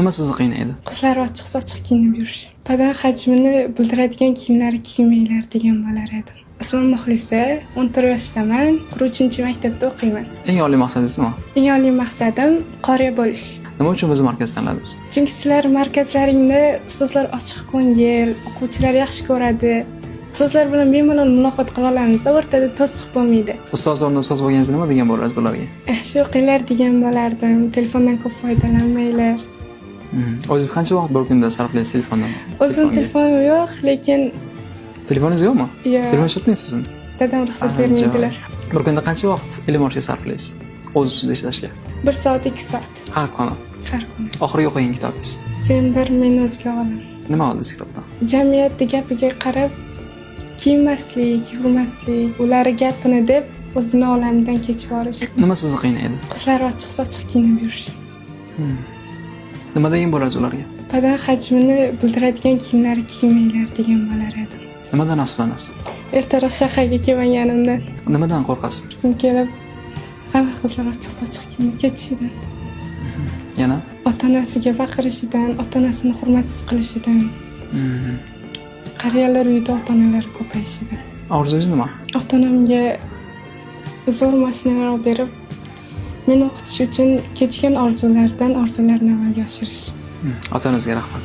Nima sizni qiynaydi? Qizlar ochiq-sochiq kiyinib yurish. Badan hajmini bildiradigan kiyimlar kiymanglar degan bo'lar edim. Ismim Muxlisa, 14 yoshdaman, 3-maktabda o'qiyman. Eng oliy maqsadingiz nima? Eng oliy maqsadim qoriya bo'lish. Nima uchun biz markaz tanladingiz? Chunki sizlar markazlaringda ustozlar ochiq ko'ngil, o'quvchilar yaxshi ko'radi. Ustozlar bilan bemalol muloqot qila olamiz, o'rtada to'siq bo'lmaydi. Ustoz o'rnida ustoz bo'lganingizda nima degan bo'larsiz bularga? Yaxshi o'qinglar degan bo'lardim. Telefondan ko'p foydalanmanglar. O'zingiz qancha vaqt bir kunda sarflaysiz telefondan? O'zim telefonim yo'q, lekin Telefoningiz yo'qmi? Yo'q. Telefon ishlatmaysizmi? dadam ruxsat bermaydilar. Bir kunda qancha vaqt ilm olishga sarflaysiz? O'z ustida ishlashga? 1 soat, 2 soat Har kuni. har kuni. Oxirgi o'qigan kitobingiz? Sen bir men o'zga olim. Nima oldingiz kitobdan? Jamiyatning gapiga qarab kiymaslik, yurmaslik, ular gapini deb o'zini olamidan kechib yuborish. Nima sizni qiynaydi? Qizlar ochiq-sochiq kiyinib yurish. Nima degan bo'larsiz ularga? Badan hajmini bildiradigan kiyimlar kiymanglar degan bo'lar edim. Nimadan afsuslanasiz? Ertaroq shaharga kelmaganimdan Nimadan qo'rqasiz? kun kelib hamma qizlar ochiq-sochiq kiyinib ketishidan, Yana? ota-onasiga baqirishidan, ota-onasini hurmatsiz qilishidan, qariyalar uyida ota-onalar ko'payishidan. Orzungiz nima? Ota-onamga zo'r mashinalar olib berib, meni o'qitish uchun kechgan orzularni amalga oshirish. Ota-onangizga rahmat.